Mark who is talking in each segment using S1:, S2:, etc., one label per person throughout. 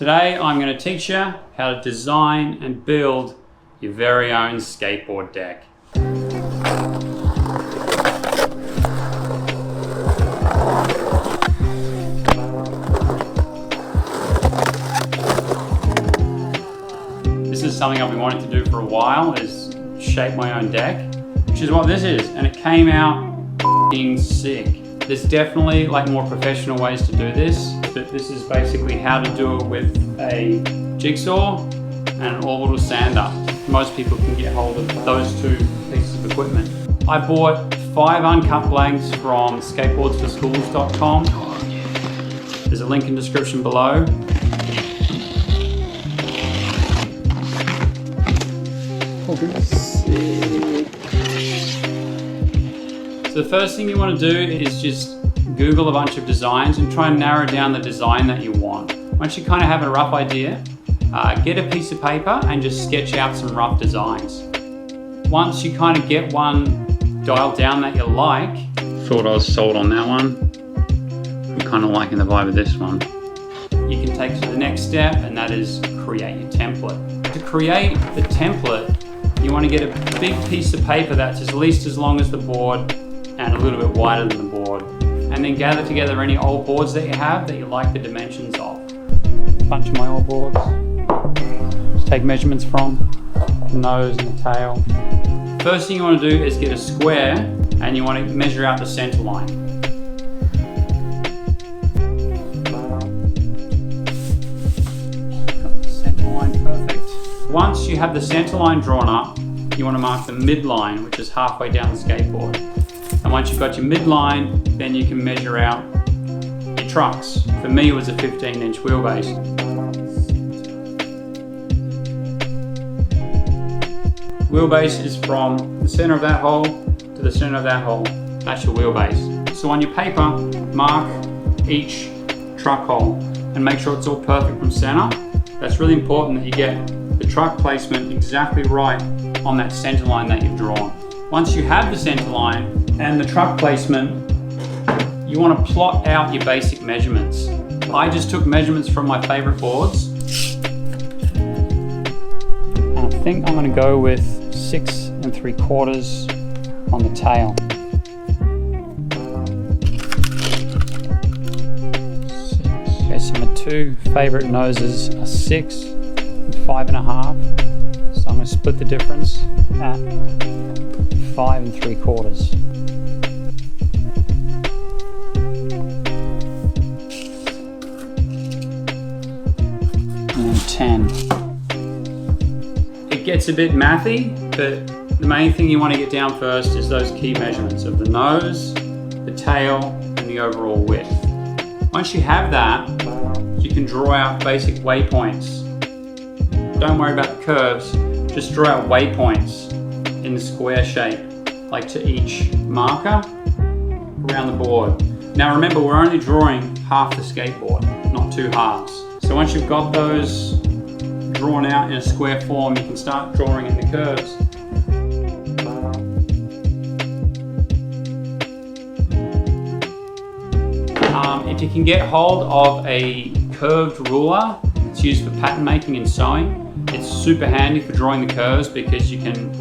S1: Today I'm going to teach you how to design and build your very own skateboard deck. This is something I've been wanting to do for a while, is shape my own deck, which is what this is, and it came out f***ing sick. There's definitely more professional ways to do this, but this is basically how to do it with a jigsaw and an orbital sander. Most people can get hold of those two pieces of equipment. I bought 5 uncut blanks from skateboardsforschools.com. There's a link in the description below. So the first thing you want to do is just Google a bunch of designs and try and narrow down the design that you want. Once you kind of have a rough idea, get a piece of paper and just sketch out some rough designs. Once you kind of get one dialed down that you like, thought I was sold on that one. I'm kind of liking the vibe of this one. You can take to the next step, and that is create your template. To create the template, you want to get a big piece of paper that's at least as long as the board and a little bit wider than the board. And then gather together any old boards that you have that you like the dimensions of. A bunch of my old boards. Just take measurements from the nose and the tail. First thing you want to do is get a square, and you want to measure out the center line. Center line, perfect. Once you have the center line drawn up, you want to mark the midline, which is halfway down the skateboard. And once you've got your midline, then you can measure out your trucks. For me, it was a 15-inch wheelbase. Wheelbase is from the center of that hole to the center of that hole. That's your wheelbase. So on your paper, mark each truck hole and make sure it's all perfect from center. That's really important that you get the truck placement exactly right on that center line that you've drawn. Once you have the center line and the truck placement, you want to plot out your basic measurements. I just took measurements from my favorite boards. And I think I'm going to go with 6 3/4 on the tail. Okay, so my 2 favorite noses are 6 and 5.5. So I'm going to split the difference at 5 3/4. And then 10. It gets a bit mathy, but the main thing you want to get down first is those key measurements of the nose, the tail, and the overall width. Once you have that, you can draw out basic waypoints. Don't worry about the curves, just draw out waypoints in the square shape, like to each marker around the board. Now remember, we're only drawing half the skateboard, not 2 halves. So once you've got those drawn out in a square form, you can start drawing in the curves. If you can get hold of a curved ruler, it's used for pattern making and sewing. It's super handy for drawing the curves because you can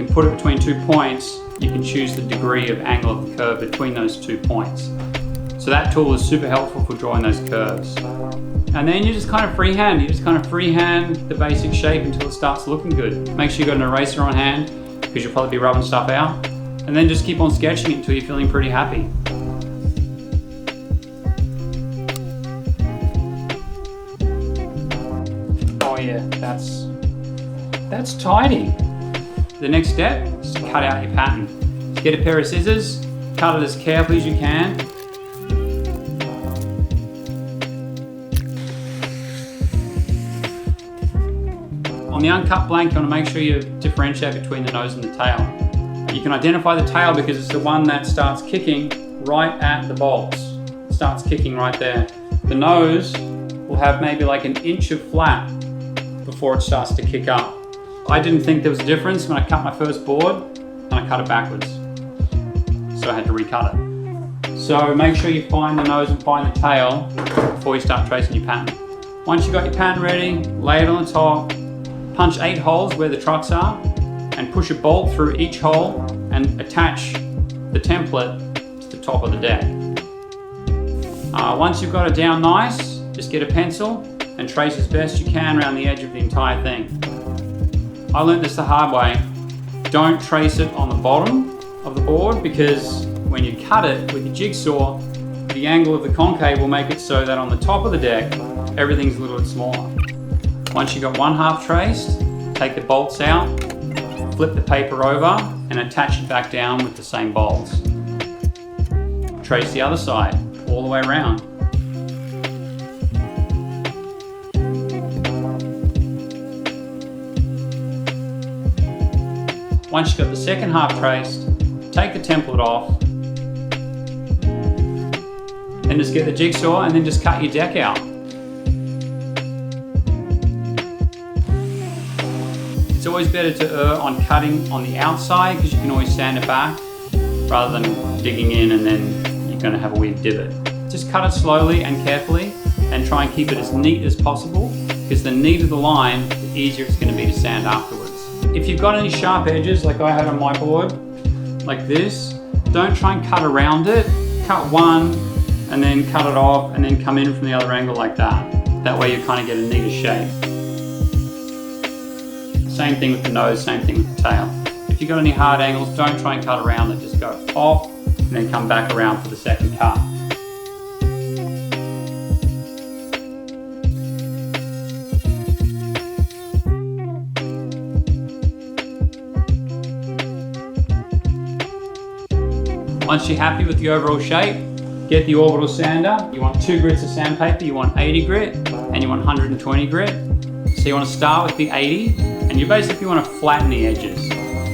S1: put it between 2 points. You can choose the degree of angle of the curve between those 2 points. So that tool is super helpful for drawing those curves. And then you just kind of freehand. You just kind of freehand the basic shape until it starts looking good. Make sure you've got an eraser on hand because you'll probably be rubbing stuff out. And then just keep on sketching it until you're feeling pretty happy. Oh yeah, that's tidy. The next step is to cut out your pattern. Get a pair of scissors, cut it as carefully as you can. On the uncut blank, you want to make sure you differentiate between the nose and the tail. You can identify the tail because it's the one that starts kicking right at the bolts. It starts kicking right there. The nose will have maybe like an inch of flat before it starts to kick up. I didn't think there was a difference when I cut my first board, and I cut it backwards. So I had to recut it. So make sure you find the nose and find the tail before you start tracing your pattern. Once you've got your pattern ready, lay it on the top, punch 8 holes where the trucks are, and push a bolt through each hole and attach the template to the top of the deck. Once you've got it down nice, just get a pencil and trace as best you can around the edge of the entire thing. I learned this the hard way. Don't trace it on the bottom of the board, because when you cut it with your jigsaw, the angle of the concave will make it so that on the top of the deck, everything's a little bit smaller. Once you've got one half traced, take the bolts out, flip the paper over, and attach it back down with the same bolts. Trace the other side all the way around. Once you've got the second half traced, take the template off, then just get the jigsaw and then just cut your deck out. It's always better to err on cutting on the outside, because you can always sand it back rather than digging in and then you're going to have a weird divot. Just cut it slowly and carefully and try and keep it as neat as possible, because the neater the line, the easier it's going to be to sand afterwards. If you've got any sharp edges like I had on my board, like this, don't try and cut around it. Cut one and then cut it off and then come in from the other angle like that. That way you kind of get a neater shape. Same thing with the nose, same thing with the tail. If you've got any hard angles, don't try and cut around it. Just go off and then come back around for the second cut. Once you're happy with the overall shape, get the orbital sander. You want 2 grits of sandpaper, you want 80 grit, and you want 120 grit. So you want to start with the 80, and you basically want to flatten the edges.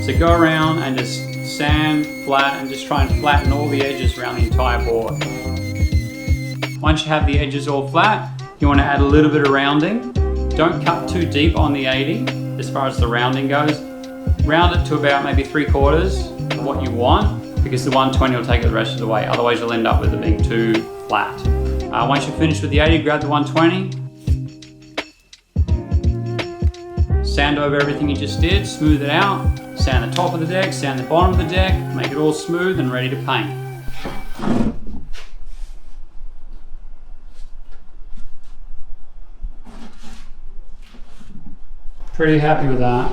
S1: So go around and just sand, flat, and just try and flatten all the edges around the entire board. Once you have the edges all flat, you want to add a little bit of rounding. Don't cut too deep on the 80 as far as the rounding goes. Round it to about maybe 3/4 of what you want, because the 120 will take it the rest of the way. Otherwise you'll end up with it being too flat. Once you're finished with the 80, grab the 120. Sand over everything you just did, smooth it out. Sand the top of the deck, sand the bottom of the deck, make it all smooth and ready to paint. Pretty happy with that.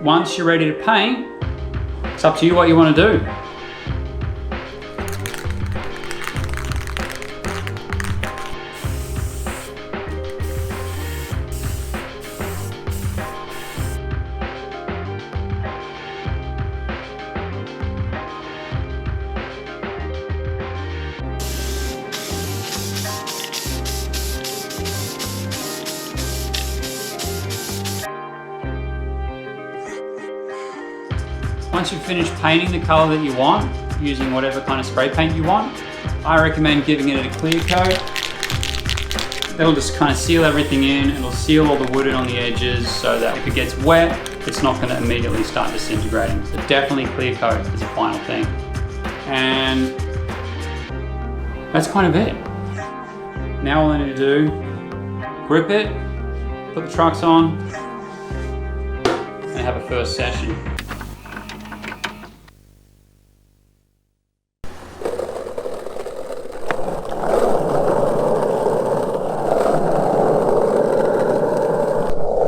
S1: Once you're ready to paint, it's up to you what you want to do. Once you've finished painting the color that you want, using whatever kind of spray paint you want, I recommend giving it a clear coat. That'll just kind of seal everything in. It'll seal all the wood in on the edges so that if it gets wet, it's not going to immediately start disintegrating. So definitely clear coat is the final thing. And that's kind of it. Now all I need to do, grip it, put the trucks on, and have a first session.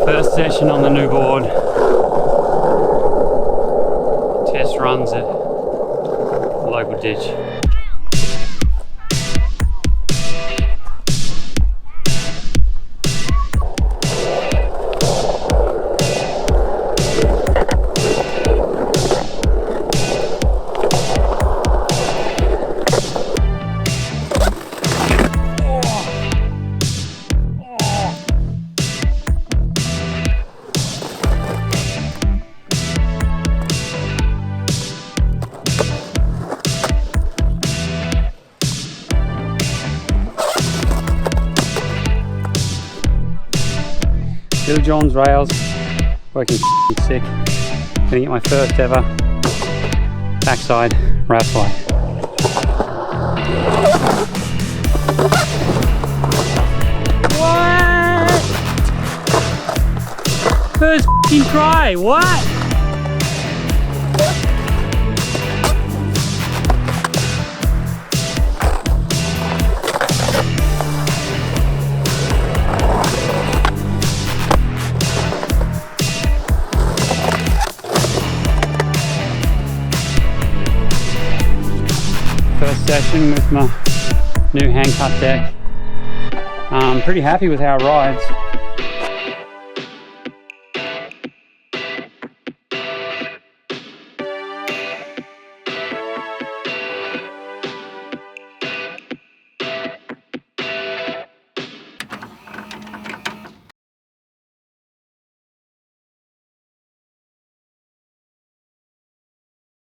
S1: First session on the new board. Test runs at the local ditch. Bill John's rails, working sick. Gonna get my first ever backside wrap fly. Teaching try, what? First session with my new hand cut deck. I'm pretty happy with how it rides.